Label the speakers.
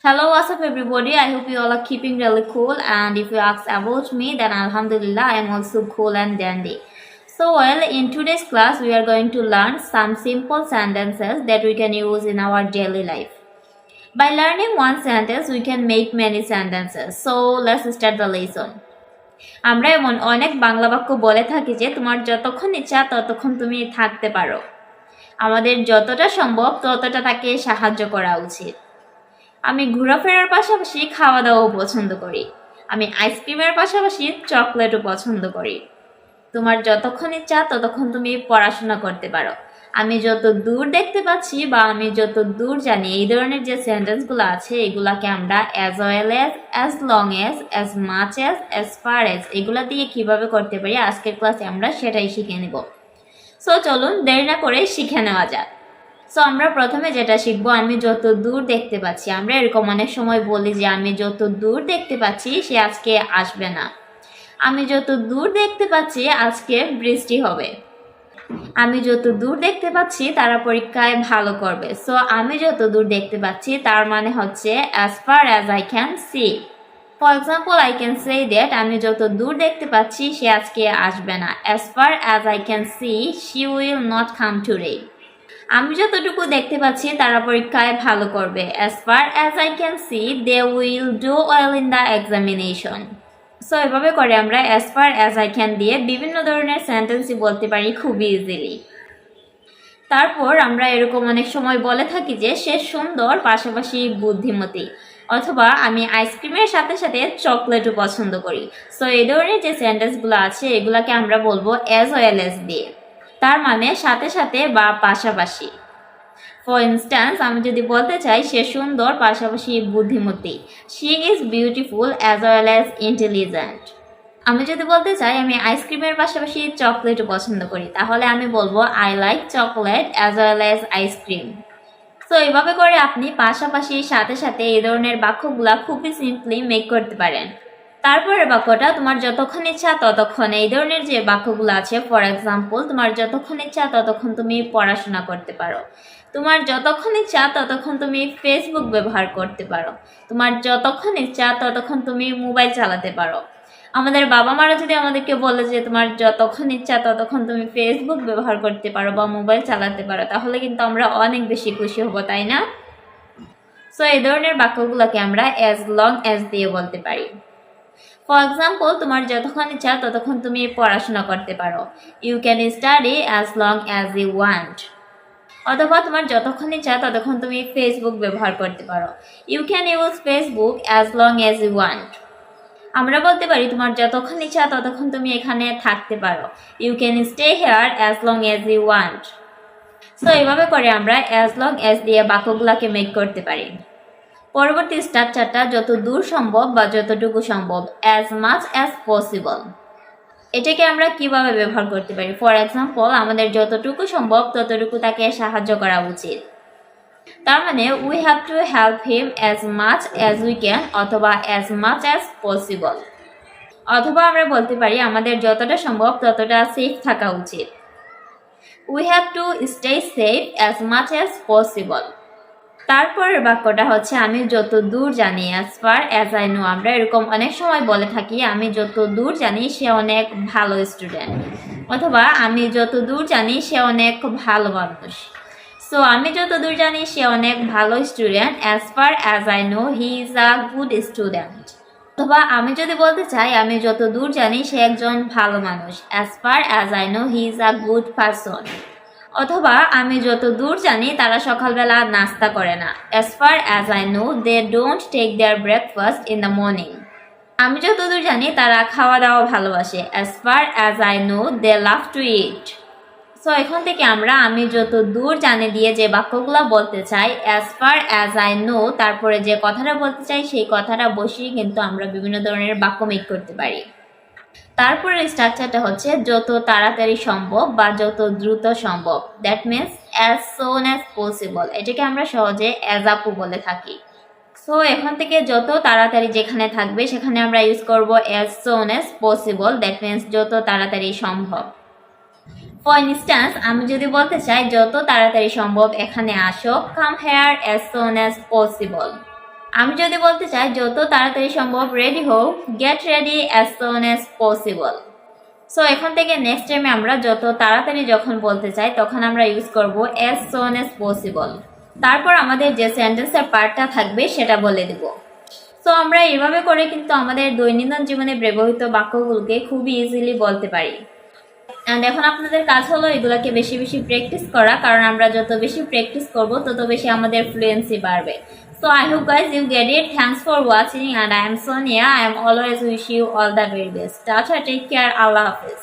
Speaker 1: Hello, what's up everybody? I hope you all are keeping really cool, and if you ask about me, then Alhamdulillah I am also cool and dandy. So in today's class we are going to learn some simple sentences that we can use in our daily life. By learning one sentence we can make many sentences. So let's start the lesson. আমরা এমন অনেক বাংলা বাক্য বলে থাকি যে তোমার যতক্ষণ ইচ্ছা ততক্ষণ তুমি থাকতে পারো। আমাদের যতটা সম্ভব ততটা তাকে সাহায্য করা উচিত। আমি ঘোরাফেরার পাশাপাশি খাওয়া দাওয়াও পছন্দ করি। আমি আইসক্রিমের পাশাপাশি চকলেটও পছন্দ করি। তোমার যতক্ষণ ইচ্ছা ততক্ষণ তুমি পড়াশোনা করতে পারো। আমি যত দূর দেখতে পাচ্ছি বা আমি যত দূর জানি, এই ধরনের যে সেন্টেন্সগুলো আছে এগুলাকে আমরা as well as long as much as far as এগুলা দিয়ে কিভাবে করতে পারি আজকের ক্লাসে আমরা সেটাই শিখে নেব। সো চলুন দেরি না করে শিখে নেওয়া যাক। সো আমরা প্রথমে যেটা শিখবো, আমি যত দূর দেখতে পাচ্ছি। আমরা এরকম অনেক সময় বলি যে আমি যত দূর দেখতে পাচ্ছি সে আজকে আসবে না। আমি যত দূর দেখতে পাচ্ছি আজকে বৃষ্টি হবে। আমি যত দূর দেখতে পাচ্ছি তারা পরীক্ষায় ভালো করবে। সো আমি যত দূর দেখতে পাচ্ছি তার মানে হচ্ছে as far as I can see. For example, I can say that আমি যত দূর দেখতে পাচ্ছি সে আজকে আসবে না। As far as I can see, she will not come today. আমি যতটুকু দেখতে পাচ্ছি তারা পরীক্ষায় ভালো করবে। As far as I can see, they will do well in the examination. So এভাবে করে আমরা as far as I can দিয়ে বিভিন্ন ধরনের সেন্টেন্সই বলতে পারি খুব ইজিলি। তারপর আমরা এরকম অনেক সময় বলে থাকি যে সে সুন্দর পাশাপাশি বুদ্ধিমতী, অথবা আমি আইসক্রিমের সাথে সাথে চকলেটও পছন্দ করি। সো এই ধরনের যে সেন্টেন্সগুলো আছে এগুলাকে আমরা বলবো as well as দিয়ে, তার মানে সাথে সাথে বা পাশাপাশি। ফর ইনস্ট্যান্স, আমি যদি বলতে চাই সে সুন্দর পাশাপাশি বুদ্ধিমতী, she is beautiful as well as intelligent. আমি যদি বলতে চাই আমি আইসক্রিমের পাশাপাশি চকলেটও পছন্দ করি, তাহলে আমি বলবো I like chocolate as well as ice cream. So এইভাবে করে আপনি পাশাপাশি সাথে সাথে এই ধরনের বাক্যগুলা খুবই সিম্পলি মেক করতে পারেন। তারপরের বাক্যটা তোমার যতক্ষণ ইচ্ছা ততক্ষণ, এই ধরনের যে বাক্যগুলো আছে, ফর এক্সাম্পল তোমার যতক্ষণ ইচ্ছা ততক্ষণ তুমি পড়াশোনা করতে পারো। তোমার যতক্ষণ ইচ্ছা ততক্ষণ তুমি ফেসবুক ব্যবহার করতে পারো। তোমার যতক্ষণ ইচ্ছা ততক্ষণ তুমি মোবাইল চালাতে পারো। আমাদের বাবা মারা যদি আমাদেরকে বলে যে তোমার যতক্ষণ ইচ্ছা ততক্ষণ তুমি ফেসবুক ব্যবহার করতে পারো বা মোবাইল চালাতে পারো, তাহলে কিন্তু আমরা অনেক বেশি খুশি হব, তাই না? সো এই ধরনের বাক্যগুলোকে আমরা অ্যাজ লং অ্যাজ দিয়ে বলতে পারি। ফর এক্সাম্পল, তোমার যতক্ষণ ইচ্ছা ততক্ষণ তুমি পড়াশোনা করতে পারো। You can study as long as you want. অথবা তোমার যতক্ষণ ইচ্ছা ততক্ষণ তুমি ফেসবুক ব্যবহার করতে পারো। You can use Facebook as long as you want. আমরা বলতে পারি তোমার যতক্ষণ ইচ্ছা ততক্ষণ তুমি এখানে থাকতে পারো। You can stay here as long as you want. So এইভাবে করে আমরা অ্যাজ লং অ্যাজ দিয়ে বাক্যগুলোকে মেক করতে পারি। পরবর্তী স্ট্রাকচারটা যত দূর সম্ভব বা যতটুকু সম্ভব, অ্যাজ মাচ অ্যাজ পসিবল। এটাকে আমরা কিভাবে ব্যবহার করতে পারি? ফর এক্সাম্পল, আমাদের যতটুকু সম্ভব ততটুকু তাকে সাহায্য করা উচিত। তার মানে we have to help him as much as we can, অথবা অ্যাজ মাচ অ্যাজ পসিবল। অথবা আমরা বলতে পারি আমাদের যতটা সম্ভব ততটা সেফ থাকা উচিত। We have to stay safe as much as possible. তারপরের বাক্যটা হচ্ছে আমি যত দূর জানি, as far as I no. আমরা এরকম অনেক সময় বলে থাকি আমি যত দূর জানি সে অনেক ভালো স্টুডেন্ট, অথবা আমি যত দূর জানি সে অনেক ভালো মানুষ। সো আমি যত দূর জানি সে অনেক ভালো student, as far as I no he is a good student. অথবা আমি যদি বলতে চাই আমি যত দূর জানি সে একজন ভালো মানুষ, as far as I no he is a good person. অথবা আমি যত দূর জানি তারা সকালবেলা নাস্তা করে না, as far as I know they don't take their breakfast in the morning. আমি যত দূর জানি তারা খাওয়া দাওয়া ভালোবাসে, as far as I know they love to eat. So এখান থেকে আমরা আমি যত দূর জানি দিয়ে যে বাক্যগুলো বলতে চাই, as far as I no, তারপরে যে কথাটা বলতে চাই সেই কথাটা বসিয়ে কিন্তু আমরা বিভিন্ন ধরনের বাক্য মেক করতে পারি। তারপরে স্ট্রাকচারটা হচ্ছে যত তাড়াতাড়ি সম্ভব বা যত দ্রুত সম্ভব, that means as soon as possible. এটাকে আমরা সহজে অ্যাজ আপু বলে থাকি। সো এখান থেকে যত তাড়াতাড়ি যেখানে থাকবে সেখানে আমরা ইউজ করব as soon as possible, that means যত তাড়াতাড়ি সম্ভব। ফর ইনস্ট্যান্স, আমি যদি বলতে চাই যত তাড়াতাড়ি সম্ভব এখানে আসো, come here as soon as possible. আমি যদি বলতে চাই যত তাড়াতাড়ি সম্ভব রেডি হও, get ready as soon as possible. So এখন থেকে নেক্সট টাইমে আমরা যত তাড়াতাড়ি যখন বলতে চাই তখন আমরা ইউজ করব অ্যাজ সুন অ্যাজ পসিবল। তারপর আমাদের যে সেন্টেন্সের পার্টটা থাকবে সেটা বলে দেব। সো আমরা এভাবে করে কিন্তু আমাদের দৈনন্দিন জীবনে ব্যবহৃত বাক্যগুলোকে খুবই ইজিলি বলতে পারি। অ্যান্ড এখন আপনাদের কাজ হলো এগুলোকে বেশি বেশি প্র্যাকটিস করা, কারণ আমরা যত বেশি প্র্যাকটিস করব তত বেশি আমাদের ফ্লুয়েন্সি বাড়বে। So I hope guys you get it. Thanks for watching and I am Sonia. I am always wish you all the very best. Tata, take care. Allah Hafiz.